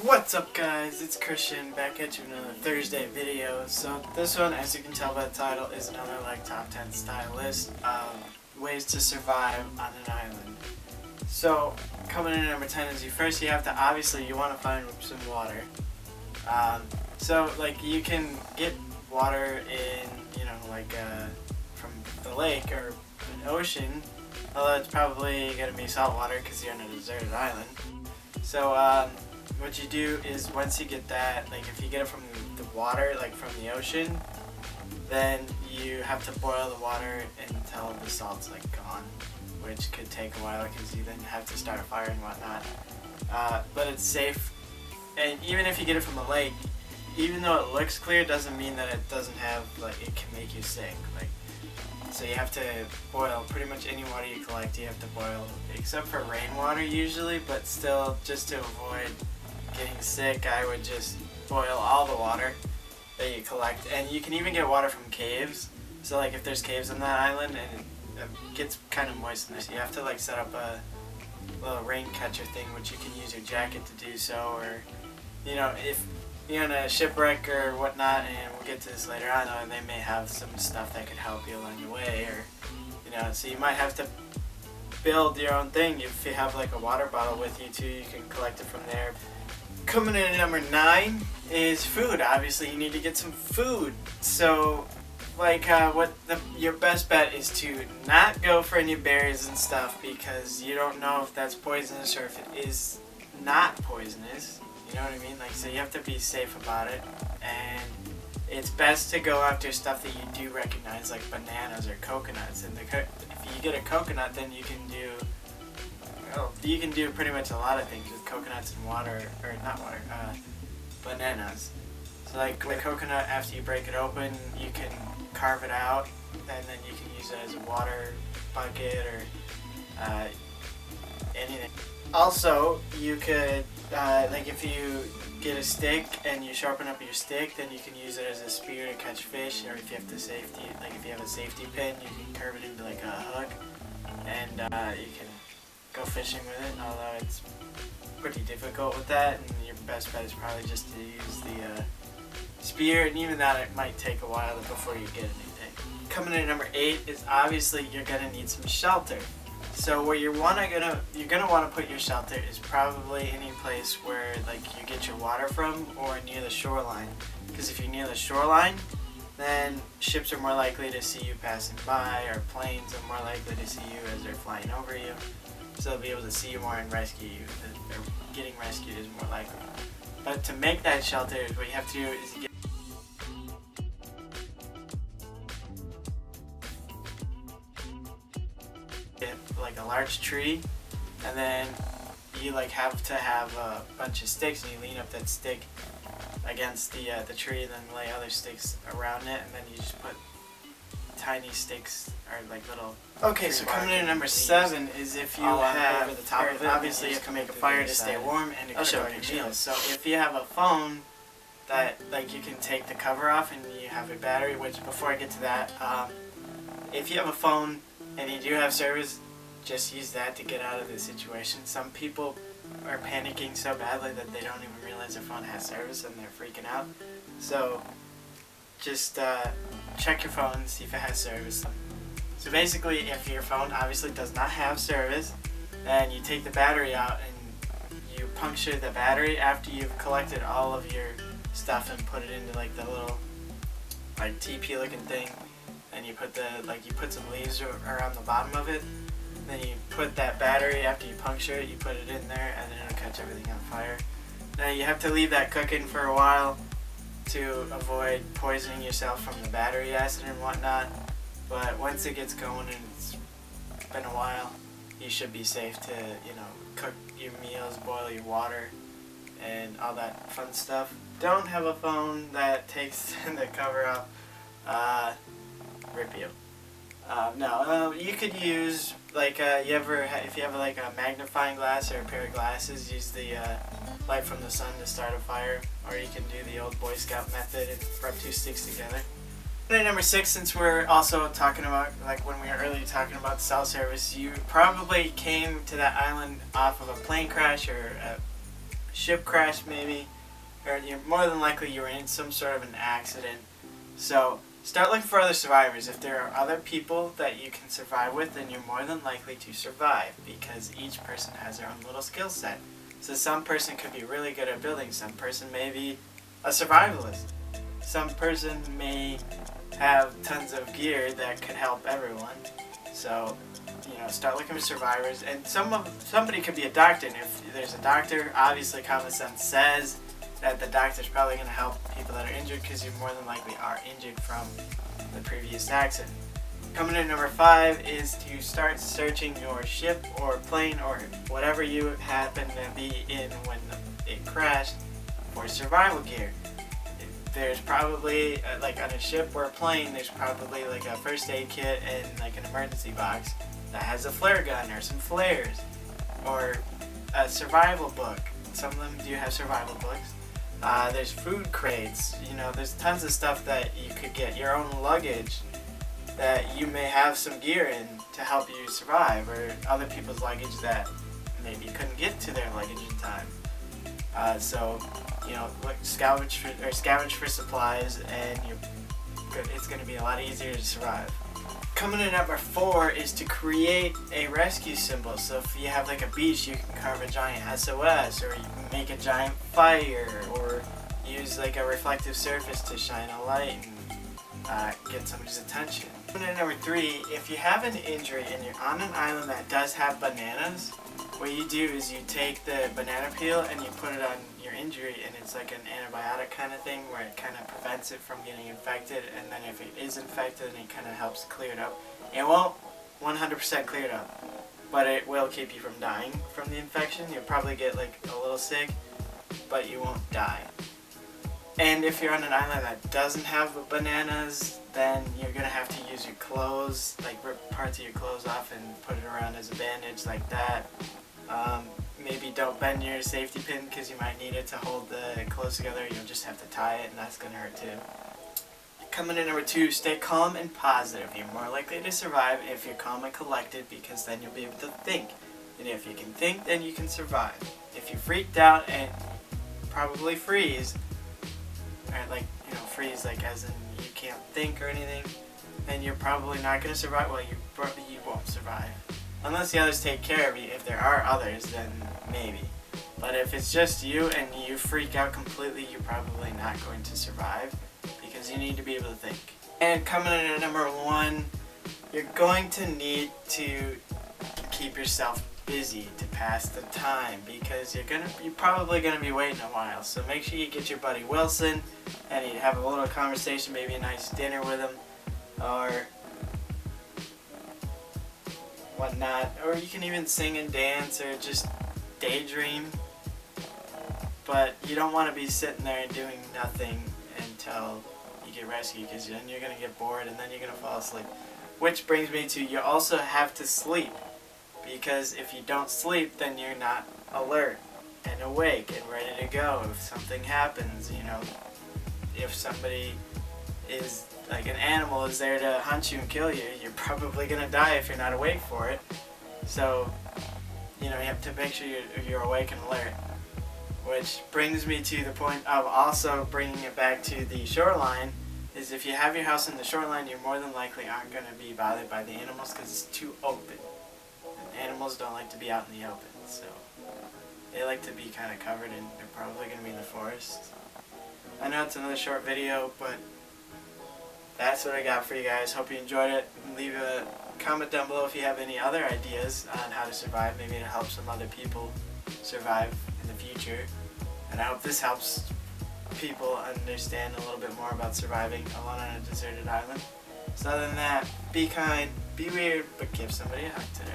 What's up guys, it's Christian back at you with another Thursday video. So this one, as you can tell by the title, is another top 10 style list of ways to survive on an island. So coming in at number 10 is you have to, obviously you want to find some water. So you can get water in, from the lake or an ocean, although it's probably going to be salt water because you're on a deserted island. So what you do is once you get that, if you get it from the water, from the ocean, then you have to boil the water until the salt's gone, which could take a while because you then have to start a fire and whatnot. But it's safe, and even if you get it from the lake, even though it looks clear, doesn't mean that it doesn't have, it can make you sick. So you have to boil pretty much any water you collect. You have to boil, except for rainwater usually, but still, just to avoid getting sick, I would just boil all the water that you collect. And you can even get water from caves. So if there's caves on that island and it gets kind of moist in there, so you have to set up a little rain catcher thing, which you can use your jacket to do so, or if you're on a shipwreck or whatnot, and we'll get to this later on, and they may have some stuff that could help you along the way, or so you might have to build your own thing. If you have a water bottle with you too, you can collect it from there. Coming in at number 9 is food. Obviously you need to get some food. So your best bet is to not go for any berries and stuff, because you don't know if that's poisonous or if it is not poisonous. You know what I mean? So you have to be safe about it, and it's best to go after stuff that you do recognize, like bananas or coconuts. And if you get a coconut, then you can do pretty much a lot of things with coconuts and water, or not water, bananas. So the coconut, after you break it open, you can carve it out, and then you can use it as a water bucket or anything. Also, you could, if you get a stick and you sharpen up your stick, then you can use it as a spear to catch fish, or if you have if you have a safety pin, you can curve it into a hook, and you can go fishing with it, although it's pretty difficult with that, and your best bet is probably just to use the spear, and even that, it might take a while before you get anything. Coming in at number 8 is obviously you're gonna need some shelter. So where you're gonna want to put your shelter is probably any place where you get your water from, or near the shoreline. Because if you're near the shoreline, then ships are more likely to see you passing by, or planes are more likely to see you as they're flying over you. So they'll be able to see you more and rescue you. Or getting rescued is more likely. But to make that shelter, what you have to do is you get a large tree, and then you have to have a bunch of sticks, and you lean up that stick against the tree, and then lay other sticks around it, and then you just put tiny sticks, or little. Okay, so coming in at number 7 is if you have, over the top of it, obviously you have to make a fire to stay warm and to cook your meals. So if you have a phone that you can take the cover off and you have a battery, which before I get to that, if you have a phone and you do have service, just use that to get out of the situation. Some people are panicking so badly that they don't even realize their phone has service and they're freaking out. So just check your phone and see if it has service. So basically, if your phone obviously does not have service, then you take the battery out and you puncture the battery after you've collected all of your stuff and put it into the little teepee looking thing, and you put you put some leaves around the bottom of it. Then you put that battery, after you puncture it, you put it in there, and then it'll catch everything on fire. Now you have to leave that cooking for a while to avoid poisoning yourself from the battery acid and whatnot. But once it gets going and it's been a while, you should be safe to, cook your meals, boil your water, and all that fun stuff. Don't have a phone that takes the cover off, rip you. No, you could use if you have a magnifying glass or a pair of glasses, use the light from the sun to start a fire, or you can do the old Boy Scout method and rub 2 sticks together. And at number 6, since we're also talking about, when we were earlier talking about cell service, you probably came to that island off of a plane crash or ship crash maybe, or you're more than likely you were in some sort of an accident. So start looking for other survivors. If there are other people that you can survive with, then you're more than likely to survive, because each person has their own little skill set. So some person could be really good at building, some person may be a survivalist, some person may have tons of gear that could help everyone. So, start looking for survivors, and somebody could be a doctor, and if there's a doctor, obviously common sense says that the doctor's probably going to help people that are injured, because you more than likely are injured from the previous accident. Coming in number 5 is to start searching your ship or plane or whatever you happen to be in when it crashed for survival gear. There's probably, like on a ship or a plane, there's probably like a first aid kit and like an emergency box that has a flare gun or some flares, or a survival book. Some of them do have survival books. There's food crates, there's tons of stuff that you could get. Your own luggage that you may have some gear in to help you survive, or other people's luggage that maybe couldn't get to their luggage in time. So scavenge for supplies, and it's going to be a lot easier to survive. Coming in at number 4 is to create a rescue symbol. So if you have like a beach, you can carve a giant SOS, or you can make a giant fire, or use like a reflective surface to shine a light and get somebody's attention. Coming in at number 3, if you have an injury and you're on an island that does have bananas, what you do is you take the banana peel and you put it on your injury, and it's like an antibiotic kind of thing where it kind of prevents it from getting infected, and then if it is infected, then it kind of helps clear it up. It won't 100% clear it up, but it will keep you from dying from the infection. You'll probably get like a little sick, but you won't die. And if you're on an island that doesn't have bananas, then you're going to have to use your clothes, like rip parts of your clothes off and put it around as a bandage like that. Maybe don't bend your safety pin, because you might need it to hold the clothes together. You'll just have to tie it, and that's going to hurt too. Coming in number 2, stay calm and positive. You're more likely to survive if you're calm and collected, because then you'll be able to think. And if you can think, then you can survive. If you freaked out and probably freeze, or freeze like as in you can't think or anything, then you're probably not going to survive. Well, you won't survive. Unless the others take care of you. If there are others, then maybe. But if it's just you and you freak out completely, you're probably not going to survive, because you need to be able to think. And coming in at number 1, you're going to need to keep yourself busy to pass the time, because you're probably gonna be waiting a while. So make sure you get your buddy Wilson and you have a little conversation, maybe a nice dinner with him, or whatnot. Or you can even sing and dance, or just daydream. But you don't want to be sitting there and doing nothing until you get rescued, because then you're gonna get bored and then you're gonna fall asleep. Which brings me to, you also have to sleep. Because if you don't sleep, then you're not alert and awake and ready to go. If something happens, if somebody is, like an animal is there to hunt you and kill you, you're probably going to die if you're not awake for it. So, you have to make sure you're awake and alert. Which brings me to the point of also bringing it back to the shoreline, is if you have your house in the shoreline, you more than likely aren't going to be bothered by the animals, because it's too open. Animals don't like to be out in the open, so they like to be kind of covered, and they're probably going to be in the forest. I know it's another short video, but that's what I got for you guys. Hope you enjoyed it. Leave a comment down below if you have any other ideas on how to survive, maybe to help some other people survive in the future. And I hope this helps people understand a little bit more about surviving alone on a deserted island. So other than that, be kind, be weird, but give somebody a hug today.